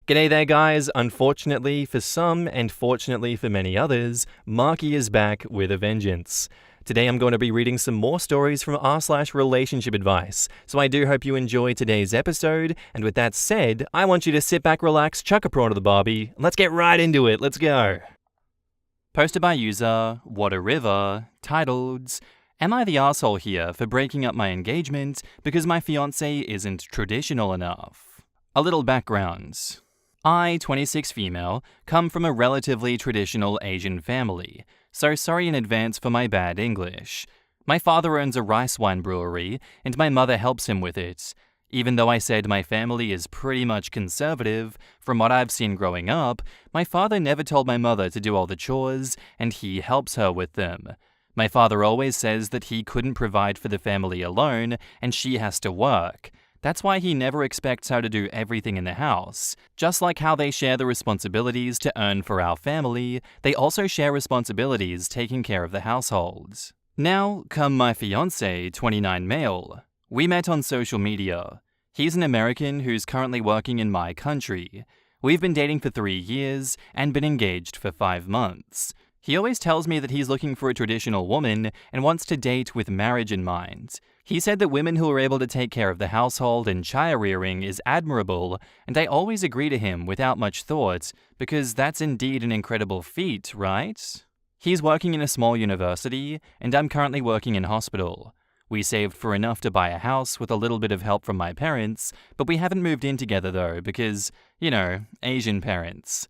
G'day there guys, unfortunately for some and fortunately for many others, Marky is back with a vengeance. Today I'm going to be reading some more stories from r/relationship advice, so I do hope you enjoy today's episode, and with that said, I want you to sit back, relax, chuck a prawn to the barbie, and let's get right into it, let's go! Posted by user What a River, titled, Am I the asshole here for breaking up my engagement because my fiancé isn't traditional enough? A little background. I, 26 female, come from a relatively traditional Asian family, so sorry in advance for my bad English. My father owns a rice wine brewery, and my mother helps him with it. Even though I said my family is pretty much conservative, from what I've seen growing up, my father never told my mother to do all the chores, and he helps her with them. My father always says that he couldn't provide for the family alone, and she has to work. That's why he never expects her to do everything in the house. Just like how they share the responsibilities to earn for our family, they also share responsibilities taking care of the household. Now, come my fiancé, 29 male. We met on social media. He's an American who's currently working in my country. We've been dating for 3 years and been engaged for 5 months. He always tells me that he's looking for a traditional woman and wants to date with marriage in mind. He said that women who are able to take care of the household and child rearing is admirable, and I always agree to him without much thought, because that's indeed an incredible feat, right? He's working in a small university, and I'm currently working in hospital. We saved for enough to buy a house with a little bit of help from my parents, but we haven't moved in together though, because, Asian parents.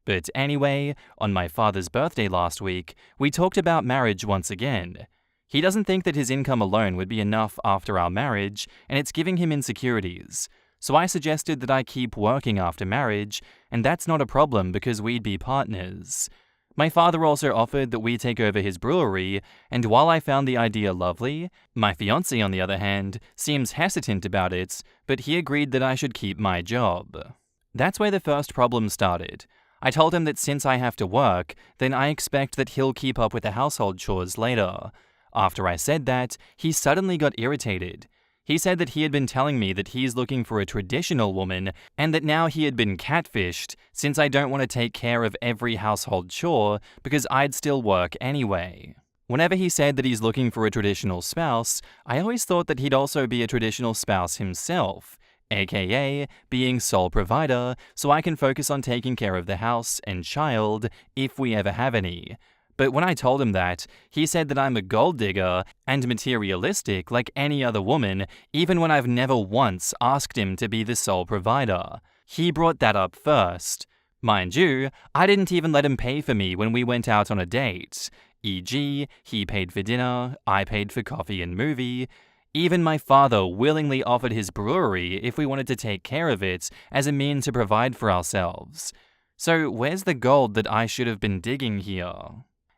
But anyway, on my father's birthday last week, we talked about marriage once again. He doesn't think that his income alone would be enough after our marriage, and it's giving him insecurities. So I suggested that I keep working after marriage, and that's not a problem because we'd be partners. My father also offered that we take over his brewery, and while I found the idea lovely, my fiancé, on the other hand, seems hesitant about it, but he agreed that I should keep my job. That's where the first problem started. I told him that since I have to work, then I expect that he'll keep up with the household chores later. After I said that, he suddenly got irritated. He said that he had been telling me that he's looking for a traditional woman and that now he had been catfished since I don't want to take care of every household chore because I'd still work anyway. Whenever he said that he's looking for a traditional spouse, I always thought that he'd also be a traditional spouse himself, aka being sole provider, so I can focus on taking care of the house and child if we ever have any. But when I told him that, he said that I'm a gold digger and materialistic like any other woman, even when I've never once asked him to be the sole provider. He brought that up first. Mind you, I didn't even let him pay for me when we went out on a date. E.g., he paid for dinner, I paid for coffee and movie. Even my father willingly offered his brewery if we wanted to take care of it as a means to provide for ourselves. So where's the gold that I should have been digging here?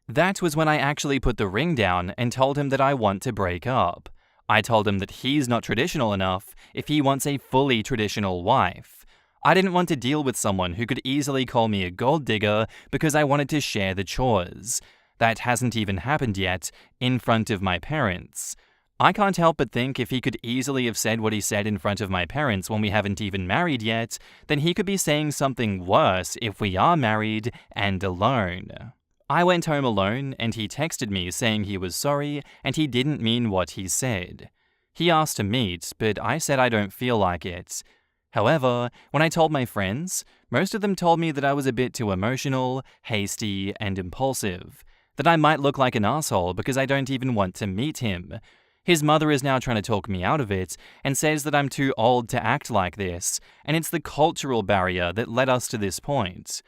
That was when I actually put the ring down and told him that I want to break up. I told him that he's not traditional enough if he wants a fully traditional wife. I didn't want to deal with someone who could easily call me a gold digger because I wanted to share the chores. That hasn't even happened yet, in front of my parents. I can't help but think if he could easily have said what he said in front of my parents when we haven't even married yet, then he could be saying something worse if we are married and alone. I went home alone and he texted me saying he was sorry and he didn't mean what he said. He asked to meet, but I said I don't feel like it. However, when I told my friends, most of them told me that I was a bit too emotional, hasty, and impulsive, that I might look like an asshole because I don't even want to meet him. His mother is now trying to talk me out of it and says that I'm too old to act like this, and it's the cultural barrier that led us to this point.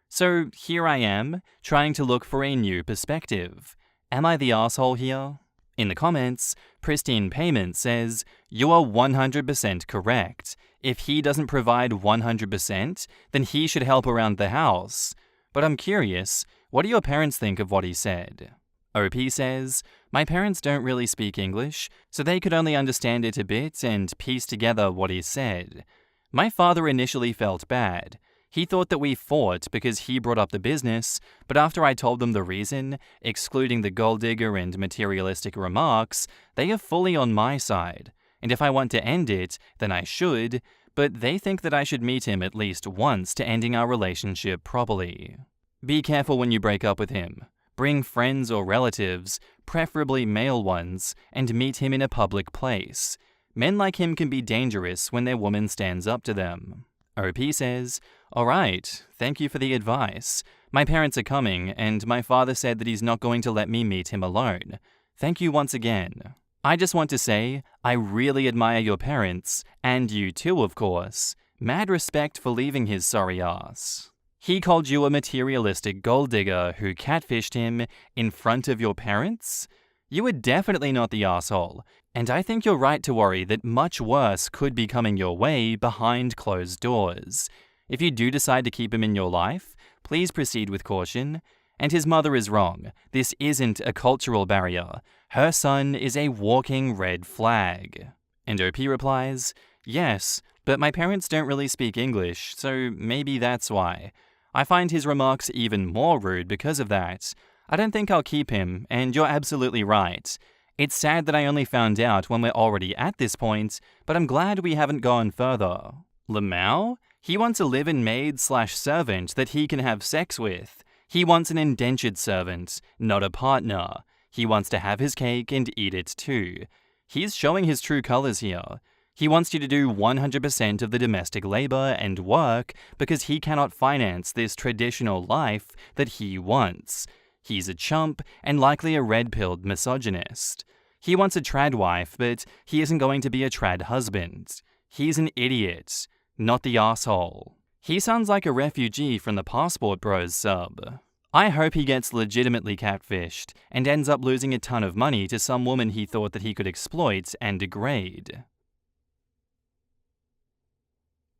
So here I am, trying to look for a new perspective. Am I the asshole here? In the comments, Pristine Payment says, you are 100% correct. If he doesn't provide 100%, then he should help around the house. But I'm curious, what do your parents think of what he said? OP says, my parents don't really speak English, so they could only understand it a bit and piece together what he said. My father initially felt bad. He thought that we fought because he brought up the business, but after I told them the reason, excluding the gold digger and materialistic remarks, they are fully on my side. And if I want to end it, then I should, but they think that I should meet him at least once to ending our relationship properly. Be careful when you break up with him. Bring friends or relatives, preferably male ones, and meet him in a public place. Men like him can be dangerous when their woman stands up to them. OP says, "Alright, thank you for the advice. My parents are coming, and my father said that he's not going to let me meet him alone. Thank you once again. I just want to say, I really admire your parents, and you too, of course. Mad respect for leaving his sorry ass. He called you a materialistic gold digger who catfished him in front of your parents? You were definitely not the asshole, and I think you're right to worry that much worse could be coming your way behind closed doors. If you do decide to keep him in your life, please proceed with caution. And his mother is wrong. This isn't a cultural barrier. Her son is a walking red flag." And OP replies, "Yes, but my parents don't really speak English, so maybe that's why. I find his remarks even more rude because of that. I don't think I'll keep him, and you're absolutely right. It's sad that I only found out when we're already at this point, but I'm glad we haven't gone further. Lamau? He wants a live-in maid/servant that he can have sex with. He wants an indentured servant, not a partner. He wants to have his cake and eat it too. He's showing his true colors here. He wants you to do 100% of the domestic labor and work because he cannot finance this traditional life that he wants. He's a chump and likely a red-pilled misogynist. He wants a trad wife, but he isn't going to be a trad husband. He's an idiot, not the asshole. He sounds like a refugee from the Passport Bros sub. I hope he gets legitimately catfished and ends up losing a ton of money to some woman he thought that he could exploit and degrade."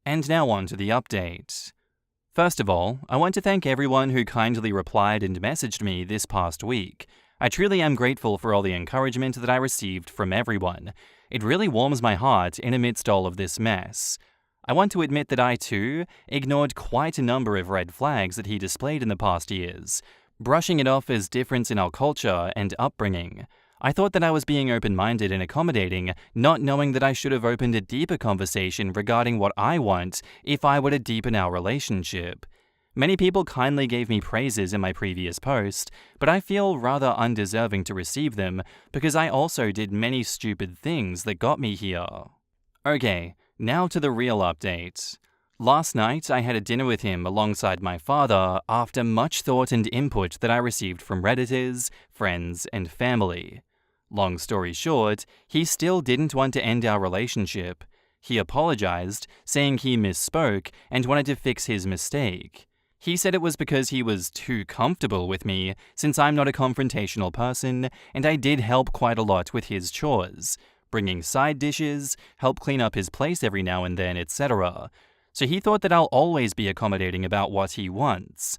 And now on to the update. First of all, I want to thank everyone who kindly replied and messaged me this past week. I truly am grateful for all the encouragement that I received from everyone. It really warms my heart in amidst all of this mess. I want to admit that I, too, ignored quite a number of red flags that he displayed in the past years, brushing it off as difference in our culture and upbringing. I thought that I was being open-minded and accommodating, not knowing that I should have opened a deeper conversation regarding what I want if I were to deepen our relationship. Many people kindly gave me praises in my previous post, but I feel rather undeserving to receive them because I also did many stupid things that got me here. Okay, now to the real update. Last night, I had a dinner with him alongside my father after much thought and input that I received from Redditors, friends, and family. Long story short, he still didn't want to end our relationship. He apologized, saying he misspoke and wanted to fix his mistake. He said it was because he was too comfortable with me, since I'm not a confrontational person, and I did help quite a lot with his chores, bringing side dishes, help clean up his place every now and then, etc. So he thought that I'll always be accommodating about what he wants.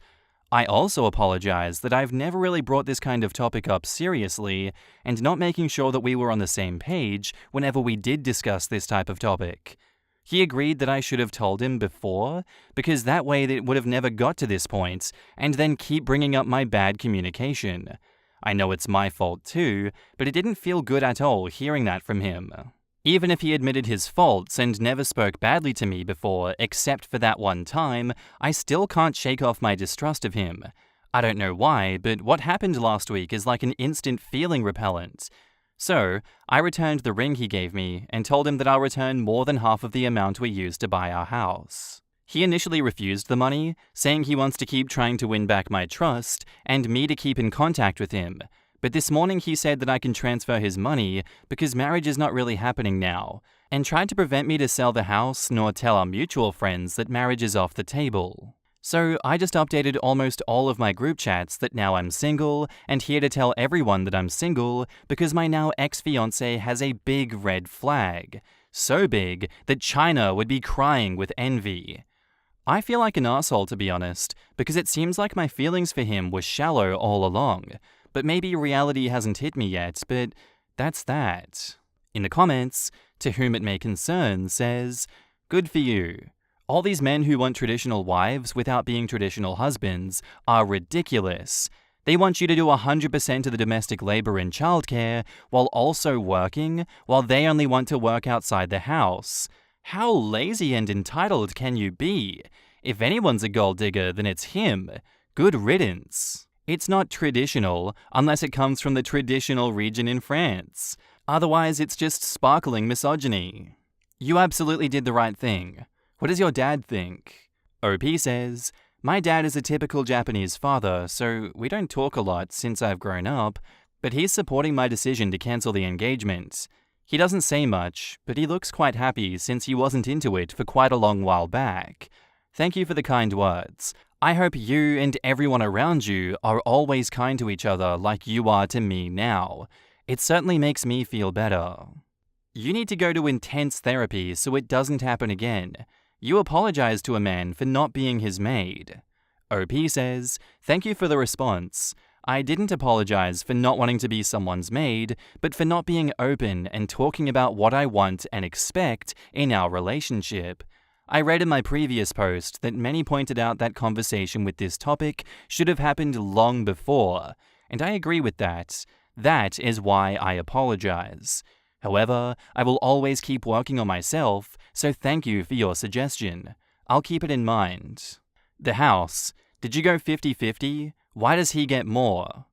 I also apologize that I've never really brought this kind of topic up seriously, and not making sure that we were on the same page whenever we did discuss this type of topic. He agreed that I should have told him before, because that way it would have never got to this point, and then keep bringing up my bad communication. I know it's my fault too, but it didn't feel good at all hearing that from him. Even if he admitted his faults and never spoke badly to me before, except for that one time, I still can't shake off my distrust of him. I don't know why, but what happened last week is like an instant feeling repellent. So, I returned the ring he gave me and told him that I'll return more than half of the amount we used to buy our house. He initially refused the money, saying he wants to keep trying to win back my trust and me to keep in contact with him. But this morning he said that I can transfer his money because marriage is not really happening now, and tried to prevent me to sell the house nor tell our mutual friends that marriage is off the table. So I just updated almost all of my group chats that now I'm single, and here to tell everyone that I'm single because my now ex-fiancé has a big red flag. So big that China would be crying with envy. I feel like an asshole, to be honest, because it seems like my feelings for him were shallow all along. But maybe reality hasn't hit me yet, but that's that. In the comments, To Whom It May Concern says, "Good for you. All these men who want traditional wives without being traditional husbands are ridiculous. They want you to do 100% of the domestic labor and childcare while also working, while they only want to work outside the house. How lazy and entitled can you be? If anyone's a gold digger, then it's him. Good riddance. It's not traditional unless it comes from the traditional region in France. Otherwise, it's just sparkling misogyny. You absolutely did the right thing. What does your dad think? OP says, my dad is a typical Japanese father, so we don't talk a lot since I've grown up, but he's supporting my decision to cancel the engagement. He doesn't say much, but he looks quite happy since he wasn't into it for quite a long while back. Thank you for the kind words. I hope you and everyone around you are always kind to each other like you are to me now. It certainly makes me feel better. You need to go to intense therapy so it doesn't happen again. You apologize to a man for not being his maid. OP says, thank you for the response. I didn't apologize for not wanting to be someone's maid, but for not being open and talking about what I want and expect in our relationship. I read in my previous post that many pointed out that conversation with this topic should have happened long before, and I agree with that. That is why I apologize. However, I will always keep working on myself, so thank you for your suggestion. I'll keep it in mind. The house. Did you go 50-50? Why does he get more?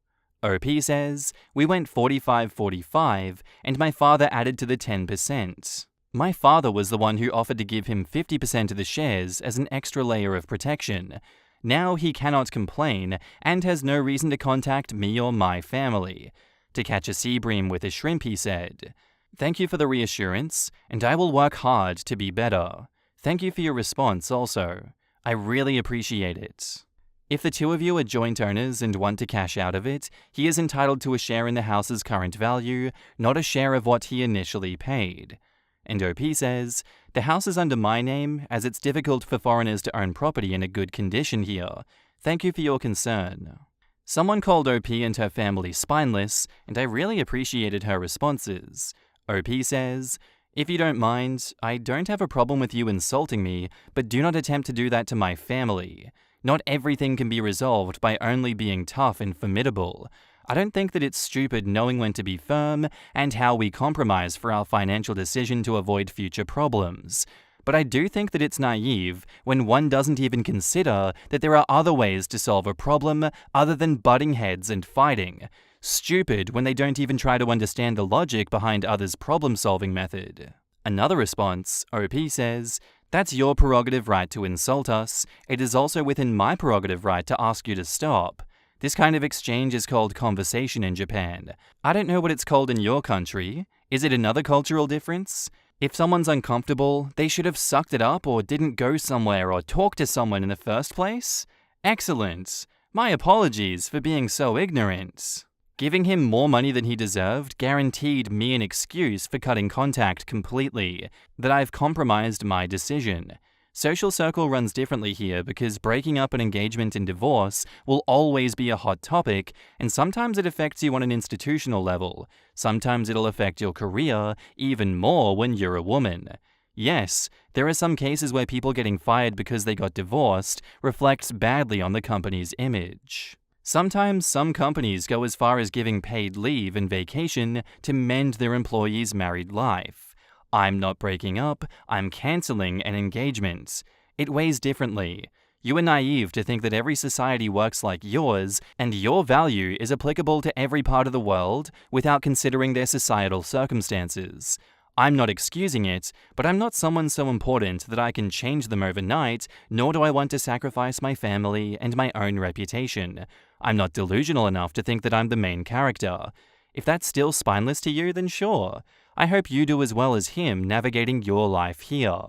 OP says, we went 45-45, and my father added to the 10%. My father was the one who offered to give him 50% of the shares as an extra layer of protection. Now he cannot complain and has no reason to contact me or my family. To catch a sea bream with a shrimp, he said. Thank you for the reassurance, and I will work hard to be better. Thank you for your response also. I really appreciate it. If the two of you are joint owners and want to cash out of it, he is entitled to a share in the house's current value, not a share of what he initially paid. And OP says, the house is under my name as it's difficult for foreigners to own property in a good condition here. Thank you for your concern. Someone called OP and her family spineless, and I really appreciated her responses. OP says, if you don't mind, I don't have a problem with you insulting me, but do not attempt to do that to my family. Not everything can be resolved by only being tough and formidable. I don't think that it's stupid knowing when to be firm and how we compromise for our financial decision to avoid future problems. But I do think that it's naive when one doesn't even consider that there are other ways to solve a problem other than butting heads and fighting. Stupid when they don't even try to understand the logic behind others' problem-solving method. Another response, OP says, that's your prerogative right to insult us. It is also within my prerogative right to ask you to stop. This kind of exchange is called conversation in Japan. I don't know what it's called in your country. Is it another cultural difference? If someone's uncomfortable, they should have sucked it up or didn't go somewhere or talk to someone in the first place? Excellent. My apologies for being so ignorant. Giving him more money than he deserved guaranteed me an excuse for cutting contact completely, that I've compromised my decision. Social circle runs differently here because breaking up an engagement and divorce will always be a hot topic, and sometimes it affects you on an institutional level. Sometimes it'll affect your career, even more when you're a woman. Yes, there are some cases where people getting fired because they got divorced reflects badly on the company's image. Sometimes some companies go as far as giving paid leave and vacation to mend their employees' married life. I'm not breaking up, I'm cancelling an engagement. It weighs differently. You are naive to think that every society works like yours, and your value is applicable to every part of the world without considering their societal circumstances. I'm not excusing it, but I'm not someone so important that I can change them overnight, nor do I want to sacrifice my family and my own reputation. I'm not delusional enough to think that I'm the main character. If that's still spineless to you, then sure. I hope you do as well as him navigating your life here.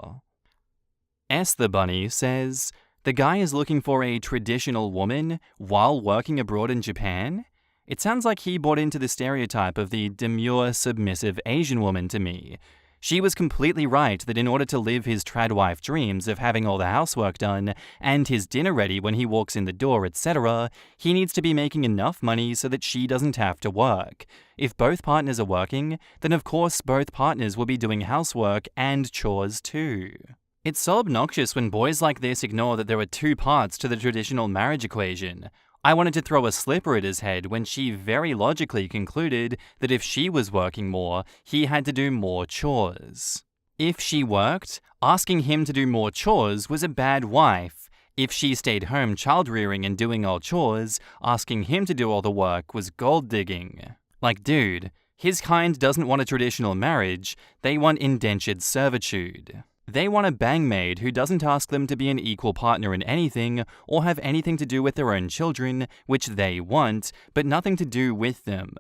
S. the Bunny says, the guy is looking for a traditional woman while working abroad in Japan? It sounds like he bought into the stereotype of the demure, submissive Asian woman to me. She was completely right that in order to live his trad wife dreams of having all the housework done and his dinner ready when he walks in the door, etc., he needs to be making enough money so that she doesn't have to work. If both partners are working, then of course both partners will be doing housework and chores too. It's so obnoxious when boys like this ignore that there are two parts to the traditional marriage equation. I wanted to throw a slipper at his head when she very logically concluded that if she was working more, he had to do more chores. If she worked, Asking him to do more chores was a bad wife. If she stayed home child-rearing and doing all chores, asking him to do all the work was gold-digging. Like, dude, his kind doesn't want a traditional marriage, they want indentured servitude. They want a bangmaid who doesn't ask them to be an equal partner in anything or have anything to do with their own children, which they want, but nothing to do with them.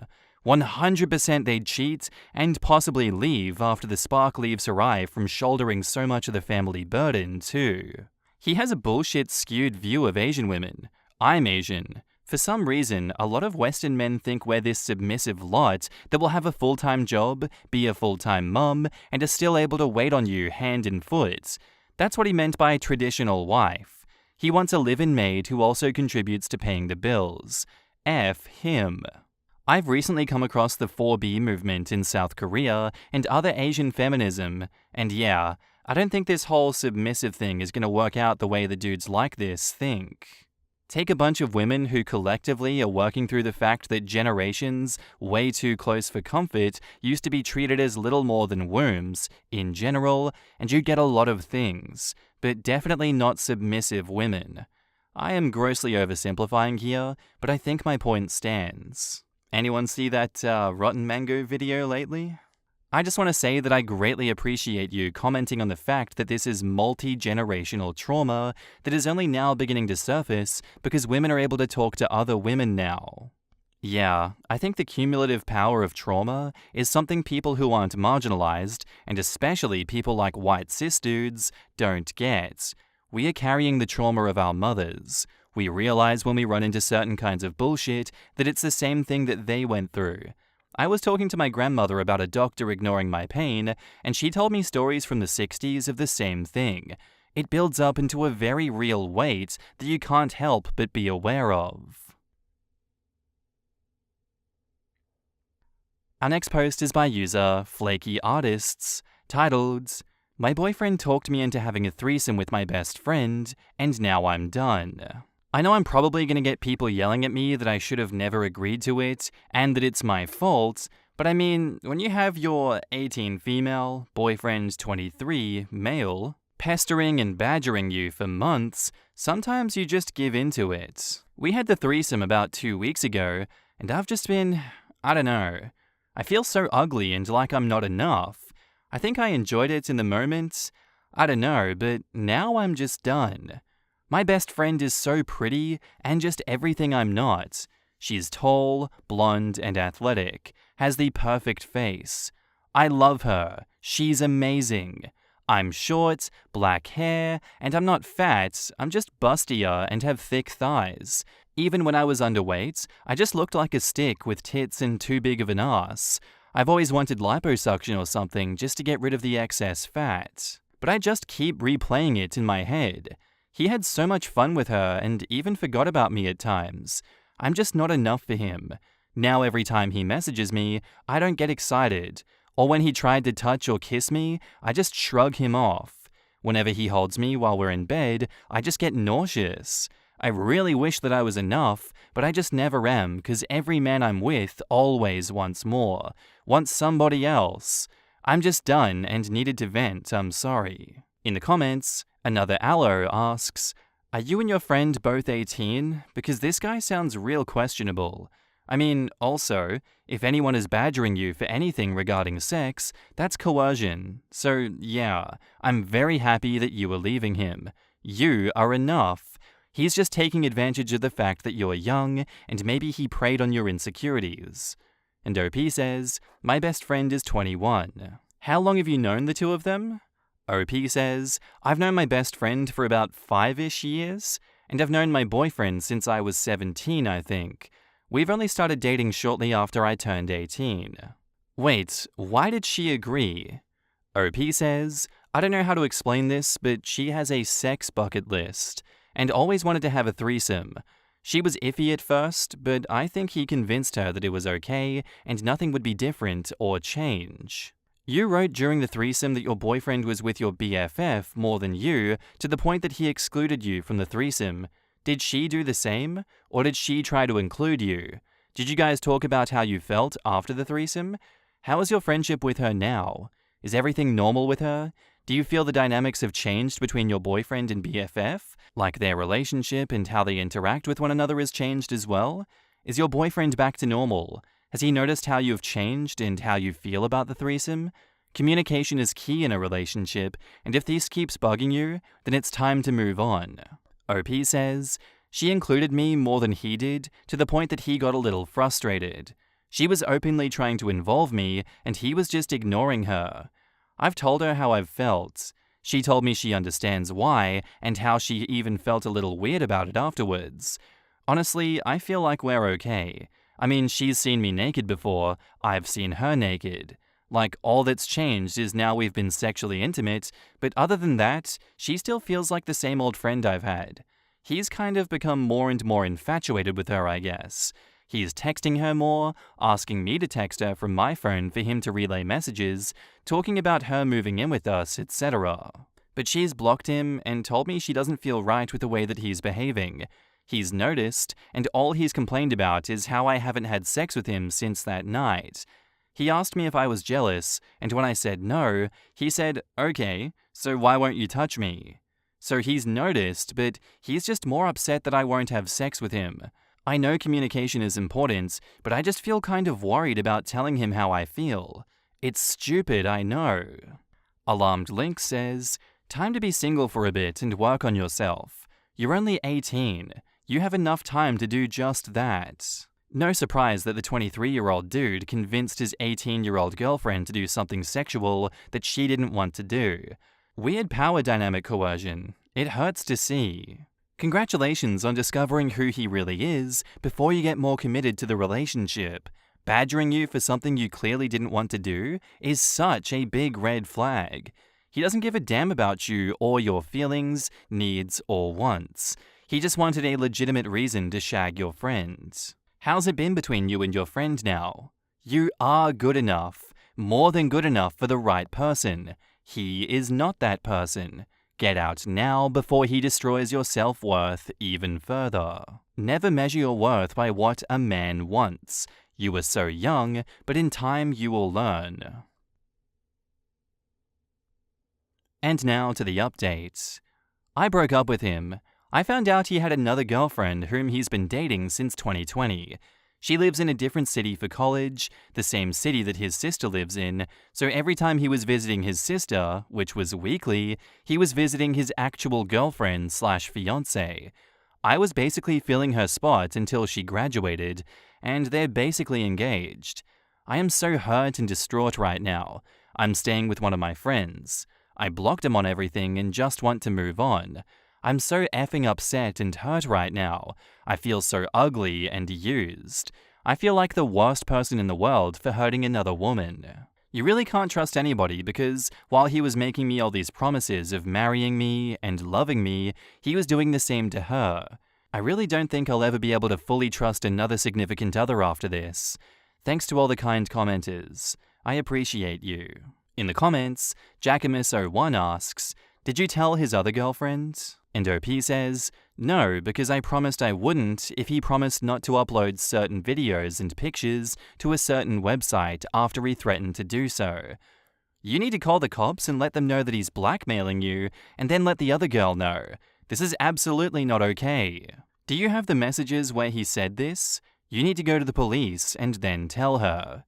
100% they'd cheat and possibly leave after the spark leaves her eye from shouldering so much of the family burden, too. He has a bullshit skewed view of Asian women. I'm Asian. For some reason, a lot of Western men think we're this submissive lot that will have a full-time job, be a full-time mum, and are still able to wait on you hand and foot. That's what he meant by traditional wife. He wants a live-in maid who also contributes to paying the bills. F him. I've recently come across the 4B movement in South Korea and other Asian feminism, and yeah, I don't think this whole submissive thing is going to work out the way the dudes like this think. Take a bunch of women who collectively are working through the fact that generations, way too close for comfort, used to be treated as little more than wombs, in general, and you get a lot of things, but definitely not submissive women. I am grossly oversimplifying here, but I think my point stands. Anyone see that Rotten Mango video lately? I just want to say that I greatly appreciate you commenting on the fact that this is multi-generational trauma that is only now beginning to surface because women are able to talk to other women now. Yeah, I think the cumulative power of trauma is something people who aren't marginalized, and especially people like white cis dudes, don't get. We are carrying the trauma of our mothers. We realize when we run into certain kinds of bullshit that it's the same thing that they went through. I was talking to my grandmother about a doctor ignoring my pain, and she told me stories from the 60s of the same thing. It builds up into a very real weight that you can't help but be aware of. Our next post is by user Flaky Artists, titled, "My boyfriend talked me into having a threesome with my best friend, and now I'm done. I know I'm probably going to get people yelling at me that I should have never agreed to it, and that it's my fault, but I mean, when you have your 18 female, boyfriend 23 male, pestering and badgering you for months, sometimes you just give into it. We had the threesome about 2 weeks ago, and I've just been, I don't know. I feel so ugly and like I'm not enough. I think I enjoyed it in the moment. I don't know, but now I'm just done. My best friend is so pretty and just everything I'm not. She's tall, blonde, and athletic, has the perfect face. I love her. She's amazing. I'm short, black hair, and I'm not fat, I'm just bustier and have thick thighs. Even when I was underweight, I just looked like a stick with tits and too big of an ass. I've always wanted liposuction or something just to get rid of the excess fat. But I just keep replaying it in my head. He had so much fun with her and even forgot about me at times. I'm just not enough for him. Now every time he messages me, I don't get excited. Or when he tried to touch or kiss me, I just shrug him off. Whenever he holds me while we're in bed, I just get nauseous. I really wish that I was enough, but I just never am, because every man I'm with always wants more, wants somebody else. I'm just done and needed to vent, I'm sorry." In the comments, another Aloe asks, "Are you and your friend both 18? Because this guy sounds real questionable. I mean, also, if anyone is badgering you for anything regarding sex, that's coercion. So yeah, I'm very happy that you are leaving him. You are enough. He's just taking advantage of the fact that you're young, and maybe he preyed on your insecurities." And OP says, "My best friend is 21. How long have you known the two of them?" OP says, "I've known my best friend for about 5-ish years, and I've known my boyfriend since I was 17, I think. We've only started dating shortly after I turned 18. Wait, why did she agree?" OP says, "I don't know how to explain this, but she has a sex bucket list, and always wanted to have a threesome. She was iffy at first, but I think he convinced her that it was okay, and nothing would be different or change. You wrote during the threesome that your boyfriend was with your BFF more than you, to the point that he excluded you from the threesome. Did she do the same, or did she try to include you? Did you guys talk about how you felt after the threesome? How is your friendship with her now? Is everything normal with her? Do you feel the dynamics have changed between your boyfriend and BFF? Like their relationship and how they interact with one another has changed as well? Is your boyfriend back to normal? Has he noticed how you've changed and how you feel about the threesome? Communication is key in a relationship, and if this keeps bugging you, then it's time to move on. OP says, she included me more than he did, to the point that he got a little frustrated. She was openly trying to involve me, and he was just ignoring her. I've told her how I've felt. She told me she understands why, and how she even felt a little weird about it afterwards. Honestly, I feel like we're okay. I mean, she's seen me naked before, I've seen her naked. Like, all that's changed is now we've been sexually intimate, but other than that, she still feels like the same old friend I've had. He's kind of become more and more infatuated with her, I guess. He's texting her more, asking me to text her from my phone for him to relay messages, talking about her moving in with us, etc. But she's blocked him and told me she doesn't feel right with the way that he's behaving. He's noticed, and all he's complained about is how I haven't had sex with him since that night. He asked me if I was jealous, and when I said no, he said, okay, so why won't you touch me? So he's noticed, but he's just more upset that I won't have sex with him. I know communication is important, but I just feel kind of worried about telling him how I feel. It's stupid, I know. Alarmed Link says, time to be single for a bit and work on yourself. You're only 18. You have enough time to do just that. No surprise that the 23-year-old dude convinced his 18-year-old girlfriend to do something sexual that she didn't want to do. Weird power dynamic coercion. It hurts to see. Congratulations on discovering who he really is before you get more committed to the relationship. Badgering you for something you clearly didn't want to do is such a big red flag. He doesn't give a damn about you or your feelings, needs, or wants. He just wanted a legitimate reason to shag your friend. How's it been between you and your friend now? You are good enough, more than good enough for the right person. He is not that person. Get out now before he destroys your self-worth even further. Never measure your worth by what a man wants. You are so young, but in time you will learn. And now to the update. I broke up with him. I found out he had another girlfriend whom he's been dating since 2020. She lives in a different city for college, the same city that his sister lives in, so every time he was visiting his sister, which was weekly, he was visiting his actual girlfriend/fiancée. I was basically filling her spot until she graduated, and they're basically engaged. I am so hurt and distraught right now. I'm staying with one of my friends. I blocked him on everything and just want to move on. I'm so effing upset and hurt right now. I feel so ugly and used. I feel like the worst person in the world for hurting another woman. You really can't trust anybody because while he was making me all these promises of marrying me and loving me, he was doing the same to her. I really don't think I'll ever be able to fully trust another significant other after this. Thanks to all the kind commenters. I appreciate you. In the comments, Jackamus01 asks, did you tell his other girlfriend? And OP says, no, because I promised I wouldn't if he promised not to upload certain videos and pictures to a certain website after he threatened to do so. You need to call the cops and let them know that he's blackmailing you, and then let the other girl know. This is absolutely not okay. Do you have the messages where he said this? You need to go to the police and then tell her.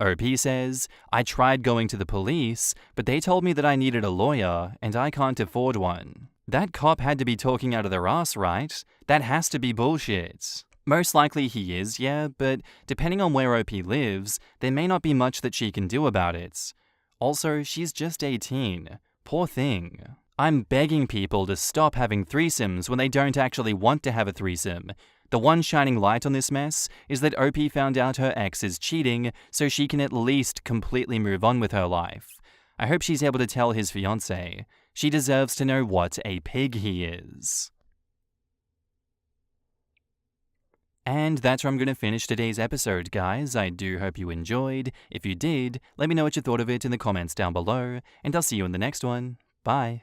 OP says, I tried going to the police, but they told me that I needed a lawyer, and I can't afford one. That cop had to be talking out of their ass, right? That has to be bullshit. Most likely he is, yeah, but depending on where OP lives, there may not be much that she can do about it. Also, she's just 18. Poor thing. I'm begging people to stop having threesomes when they don't actually want to have a threesome. The one shining light on this mess is that OP found out her ex is cheating, so she can at least completely move on with her life. I hope she's able to tell his fiancé. She deserves to know what a pig he is. And that's where I'm going to finish today's episode, guys. I do hope you enjoyed. If you did, let me know what you thought of it in the comments down below, and I'll see you in the next one. Bye.